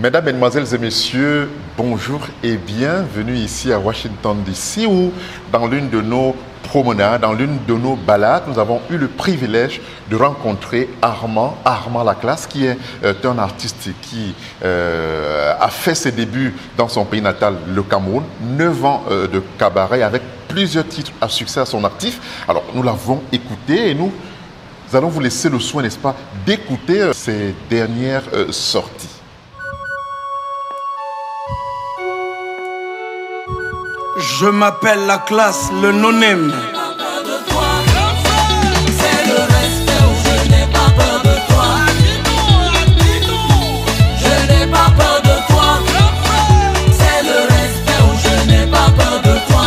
Mesdames, Mesdemoiselles et Messieurs, bonjour et bienvenue ici à Washington DC où, dans l'une de nos promenades, dans l'une de nos balades, nous avons eu le privilège de rencontrer Armand Laclasse, qui est un artiste qui a fait ses débuts dans son pays natal, le Cameroun, 9 ans de cabaret avec plusieurs titres à succès à son actif. Alors, nous l'avons écouté et nous allons vous laisser le soin, n'est-ce pas, d'écouter ses dernières sorties. Je m'appelle Laclasse, le no-name. C'est le respect où je n'ai pas peur de toi. Je n'ai pas peur de toi. C'est le respect où je n'ai pas peur de toi.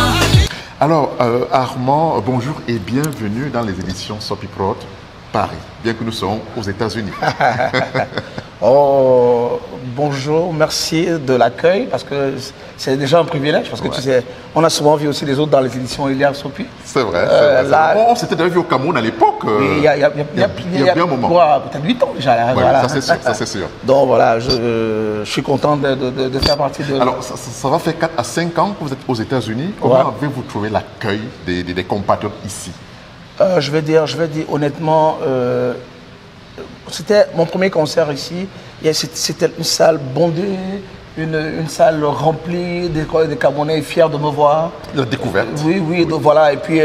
Alors, Armand, bonjour et bienvenue dans les éditions Sopi Prod Paris, bien que nous soyons aux États-Unis. Oh, bonjour, merci de l'accueil, parce que c'est déjà un privilège, parce que tu sais, on a souvent vu aussi les autres dans les éditions Iliar Sopi. C'est vrai, là, on s'était déjà vu au Cameroun à l'époque. Oui, il y a bien un moment. Peut-être 8 ans déjà. Là, Ouais, voilà. ça c'est sûr. Donc voilà, je suis content de faire partie de... Alors, ça va faire 4 à 5 ans que vous êtes aux États-Unis. Comment avez-vous trouvé l'accueil des compatriotes ici? Je vais dire honnêtement, c'était mon premier concert ici. C'était une salle bondée, une salle remplie, des Camerounais fiers de me voir. La découverte. Oui. Donc voilà. Et puis,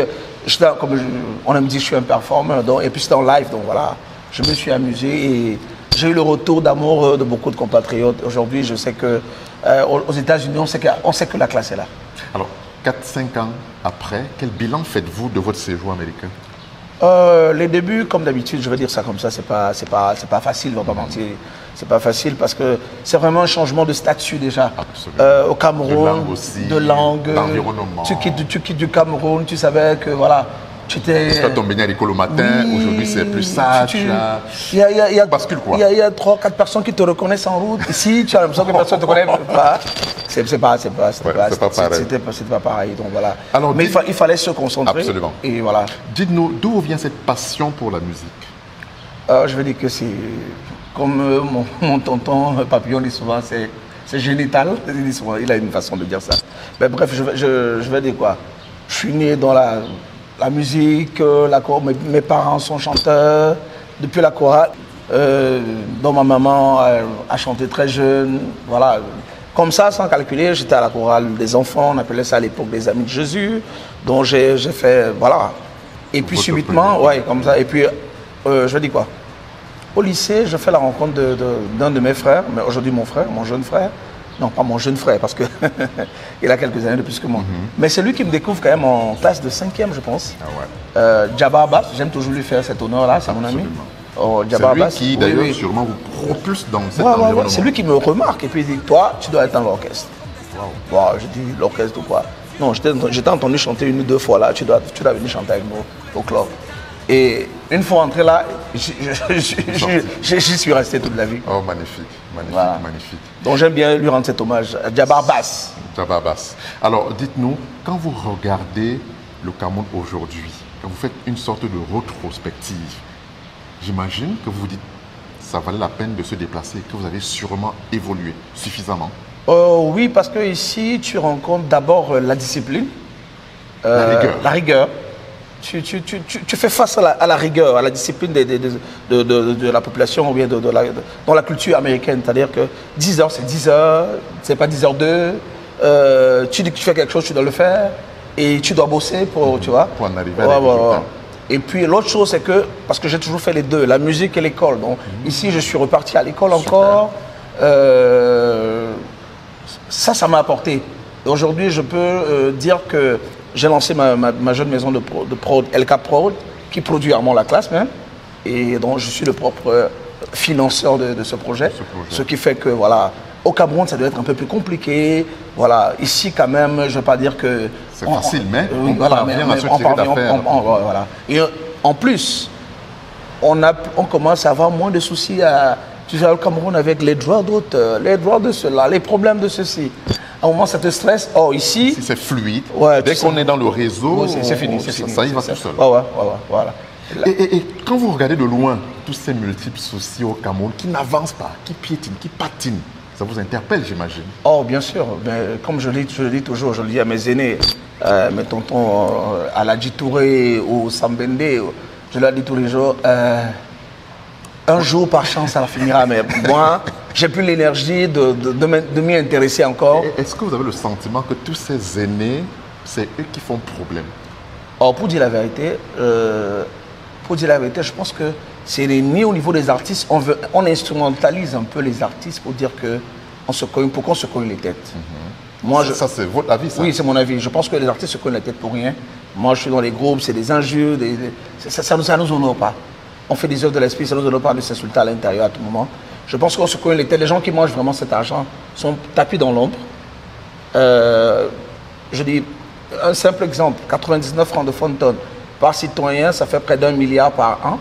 comme on me dit, je suis un performeur. Et puis, c'était en live. Donc voilà, je me suis amusé et j'ai eu le retour d'amour de beaucoup de compatriotes. Aujourd'hui, je sais que aux États-Unis, on sait que la classe est là. Alors, 4-5 ans après, quel bilan faites-vous de votre séjour américain? Les débuts, comme d'habitude, je vais dire ça comme ça, c'est pas facile, on va pas mentir. C'est pas facile parce que c'est vraiment un changement de statut déjà. Au Cameroun, de langue aussi, d'environnement. Tu quittes du Cameroun, tu savais que voilà, tu t'es... Toi, ton baigné à l'école au matin, aujourd'hui c'est plus sage. Il y a bascule quoi. Il y a 3-4 personnes qui te reconnaissent en route. Ici, tu as l'impression que personne ne te connaît pas. C'était pas pareil. Donc voilà. Alors, mais il fallait se concentrer. Absolument. Et voilà. Dites-nous, d'où vient cette passion pour la musique? Je vais dire que c'est, comme mon tonton Papillon dit souvent, c'est génital. Il dit souvent, il a une façon de dire ça. Mais bref, je vais dire quoi. Je suis né dans la musique, mes parents sont chanteurs, depuis la chorale. Dont ma maman a chanté très jeune, voilà. Comme ça, sans calculer, j'étais à la chorale des enfants, on appelait ça à l'époque des Amis de Jésus. Donc j'ai fait, voilà. Et puis subitement, comme ça. Et puis, je dis quoi? Au lycée, je fais la rencontre d'un de mes frères, mais aujourd'hui mon jeune frère. Non, pas mon jeune frère, parce que il a quelques années de plus que moi. Mais c'est lui qui me découvre quand même en classe de 5e, je pense. Jabba Abbas, j'aime toujours lui faire cet honneur-là, c'est mon ami. C'est lui qui, d'ailleurs, sûrement vous propulse dans cet environnement. C'est lui qui me remarque et puis il dit, toi, tu dois être dans l'orchestre. Je dis, l'orchestre ou quoi? Non, j'étais entendu chanter 1 ou 2 fois là, tu dois venir chanter avec nous au club. Et une fois entré là, j'y suis resté toute la vie. Oh, magnifique, magnifique. Donc j'aime bien lui rendre cet hommage à Jabba Abbas. Jabba Abbas. Alors, dites-nous, quand vous regardez le Cameroun aujourd'hui, quand vous faites une sorte de rétrospective, j'imagine que vous vous dites, ça valait la peine de se déplacer, que vous avez sûrement évolué suffisamment. Oui, parce que ici, tu rencontres d'abord la discipline, la rigueur. Tu fais face à la rigueur, à la discipline de la population ou bien dans la culture américaine. C'est-à-dire que 10 heures, c'est 10 heures, c'est pas 10h02. Tu dis que tu fais quelque chose, tu dois le faire. Et tu dois bosser pour, tu vois. Pour en arriver à la Et puis l'autre chose, c'est que, parce que j'ai toujours fait les deux, la musique et l'école. Donc ici, je suis reparti à l'école encore. Ça m'a apporté. Aujourd'hui, je peux dire que j'ai lancé ma jeune maison de prod, LK Prod, qui produit Armand Laclasse même. Et donc, je suis le propre financeur de ce projet. Ce qui fait que, voilà, au Cameroun, ça doit être un peu plus compliqué. Voilà, ici, quand même, je ne vais pas dire que... C'est facile, mais on parvient à se tirer d'affaire. Voilà. Et en plus, on commence à avoir moins de soucis tu sais, au Cameroun avec les droits d'auteur, les droits de cela, les problèmes de ceci. À un moment, ça te stresse. Oh, ici... Si c'est fluide, dès qu'on est dans le réseau, c'est fini. Ça y va tout seul. Voilà. Et quand vous regardez de loin tous ces multiples soucis au Cameroun qui n'avancent pas, qui piétinent, qui patinent, Ça vous interpelle, j'imagine. Oh, bien sûr. Mais comme je le dis toujours, je le dis à mes aînés, mes tontons Aladji Touré ou Sambende, je leur dis tous les jours, un jour, par chance, ça finira. Mais moi, j'ai plus l'énergie de m'y intéresser encore. Est-ce que vous avez le sentiment que tous ces aînés, c'est eux qui font problème? Oh, pour dire la vérité, je pense que c'est ni au niveau des artistes, on instrumentalise un peu les artistes pour dire que pour qu'on se cogne les têtes. Moi, ça c'est votre avis, ça? Oui, c'est mon avis. Je pense que les artistes se cognent la tête pour rien. Moi, je suis dans les groupes, c'est des injures, ça nous honore pas. On fait des œuvres de l'esprit, ça nous honore pas de s'insulter à l'intérieur à tout moment. Je pense qu'on se cogne les têtes. Les gens qui mangent vraiment cet argent sont tapis dans l'ombre. Je dis un simple exemple, 99 francs de Fontaine par citoyen, ça fait près d'1 milliard par an,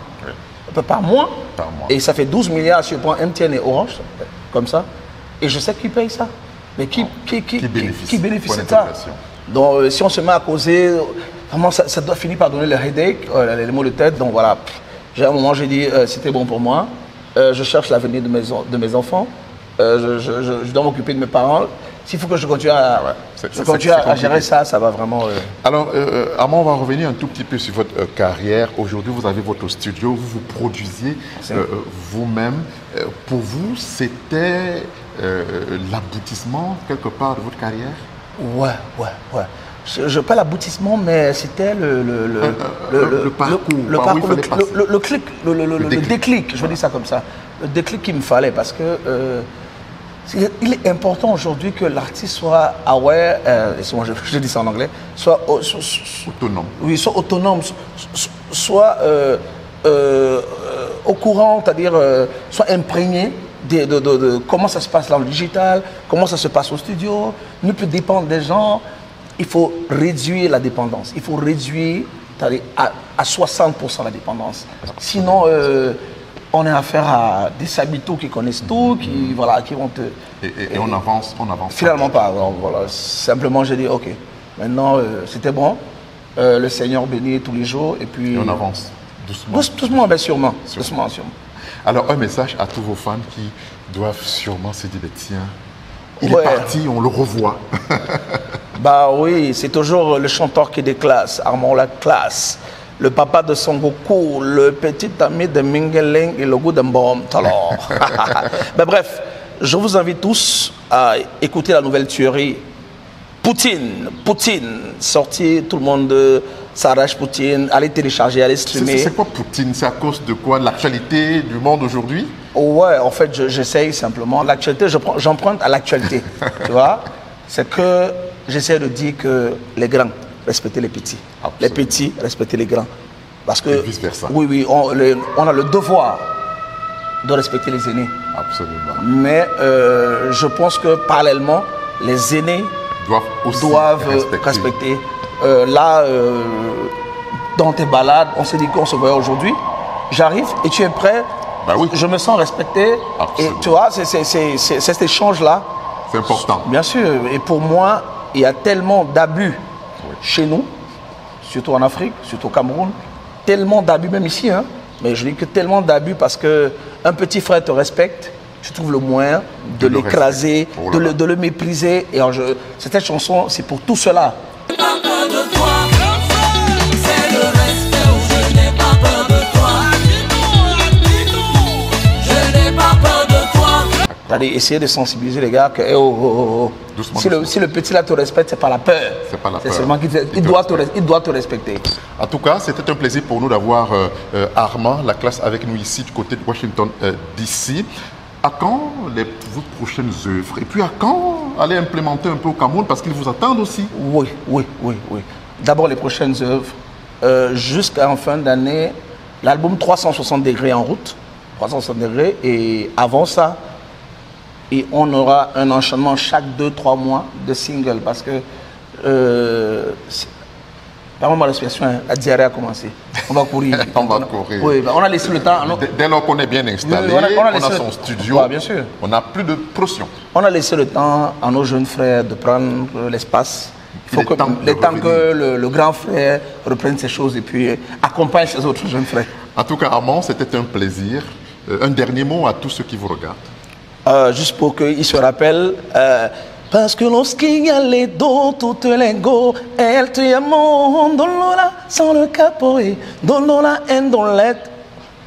par mois. Et ça fait 12 milliards si je prends MTN et Orange, comme ça. Et je sais qui paye ça. Mais qui bénéficie de ça? Donc si on se met à causer, vraiment ça doit finir par donner le headache, les maux de tête. Donc voilà, à un moment j'ai dit c'était bon pour moi. Je cherche l'avenir de mes enfants. Je dois m'occuper de mes parents. S'il faut que je continue à gérer ça, ça va vraiment... Alors, Armand, on va revenir un tout petit peu sur votre carrière. Aujourd'hui, vous avez votre studio, vous vous produisez vous-même. Pour vous, c'était l'aboutissement, quelque part, de votre carrière? Ouais. Je pas l'aboutissement, mais c'était le parcours, le déclic, je veux dire ça comme ça. Le déclic qu'il me fallait, parce que il est important aujourd'hui que l'artiste soit aware, je dis ça en anglais, soit autonome. Oui, soit autonome, soit au courant, c'est-à-dire soit imprégné de comment ça se passe dans le digital, comment ça se passe au studio, ne peut dépendre des gens. Il faut réduire la dépendance. Il faut réduire à 60% la dépendance. Sinon, on a affaire à des sabitos qui connaissent tout, qui vont te... Et on avance. Finalement pas. Alors, voilà. Simplement, j'ai dit, ok, maintenant, c'était bon. Le Seigneur bénit tous les jours. Et puis... Et on avance. Doucement. Doucement, bien sûrement. Doucement. Alors, un message à tous vos fans qui doivent sûrement se dire, tiens, il est parti, on le revoit. Bah oui, c'est toujours le chanteur qui déclasse, Armand la classe, le papa de Son Goku, le petit ami de Mingeling et le goût d'un bon talent. Ben bref, je vous invite tous à écouter la nouvelle tuerie Poutine, sortie, tout le monde s'arrache Poutine, allez télécharger, allez streamer. C'est quoi Poutine? C'est à cause de quoi? L'actualité du monde aujourd'hui? Ouais, en fait, j'essaye simplement. L'actualité, j'emprunte à l'actualité, tu vois. C'est que j'essaie de dire que les grands, respectez les petits. Absolument. Les petits, respectez les grands. Parce que, et vice versa. Oui, on a le devoir de respecter les aînés. Absolument. Mais je pense que parallèlement, les aînés doivent respecter. Dans tes balades, on s'est dit qu'on se voyait aujourd'hui. J'arrive et tu es prêt. Bah oui. Je me sens respecté. Absolument. Et tu vois, c'est cet échange-là. C'est important. Bien sûr. Et pour moi, il y a tellement d'abus chez nous, surtout en Afrique, surtout au Cameroun. Tellement d'abus, même ici. Hein. Mais je dis que tellement d'abus parce qu'un petit frère te respecte. Tu trouves le moyen de l'écraser, de le mépriser. Et cette chanson, c'est pour tout cela. Je n'ai pas peur de toi, c'est le respect où je n'ai pas peur de toi. Je n'ai pas peur de toi. C'est-à-dire essayer de sensibiliser les gars que si le petit là te respecte, c'est pas la peur. C'est pas la peur. C'est seulement qu'il doit te respecter. En tout cas, c'était un plaisir pour nous d'avoir Armand, la classe avec nous ici du côté de Washington DC. À quand vos prochaines œuvres? Et puis à quand aller implémenter un peu au Cameroun? Parce qu'ils vous attendent aussi. Oui. D'abord les prochaines œuvres. Jusqu'à en fin d'année, l'album 360 degrés en route. 360 degrés. Et avant ça, on aura un enchaînement chaque 2-3 mois de singles. Parce que... Pardon, la diarrhée a commencé. On va courir. On va courir. Oui, on a laissé le temps. Dès lors qu'on est bien installé, on a son studio, bien sûr. On n'a plus de pression. On a laissé le temps à nos jeunes frères de prendre l'espace. Il faut le temps que le grand frère reprenne ses choses et puis accompagne ses autres jeunes frères. En tout cas, Armand, c'était un plaisir. Un dernier mot à tous ceux qui vous regardent. juste pour qu'il se rappelle. Parce que lorsqu'il y a les dos, toutes les go, elle te aime, dolola, sans le capoe, dolola, indolette.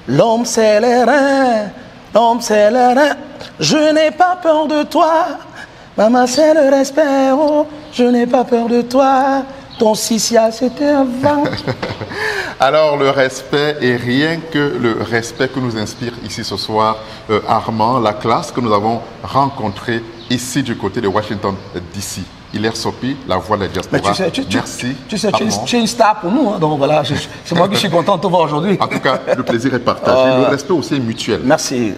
L'homme c'est les reins, l'homme c'est les reins. Je n'ai pas peur de toi, maman c'est le respect, oh, je n'ai pas peur de toi. Ton sisia c'était avant. Alors le respect et rien que le respect que nous inspire ici ce soir Armand, la classe que nous avons rencontrée ici du côté de Washington DC. Hilaire Sopi, la voix de la diaspora. Mais merci. Tu sais, tu es une star pour nous, hein, donc voilà, c'est moi qui suis content de te voir aujourd'hui. En tout cas, le plaisir est partagé, le respect aussi est mutuel. Merci,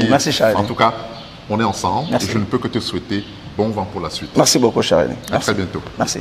merci Charlie. En tout cas, on est ensemble merci. Et je ne peux que te souhaiter bon vent pour la suite. Merci beaucoup Charlie. À très bientôt. Merci.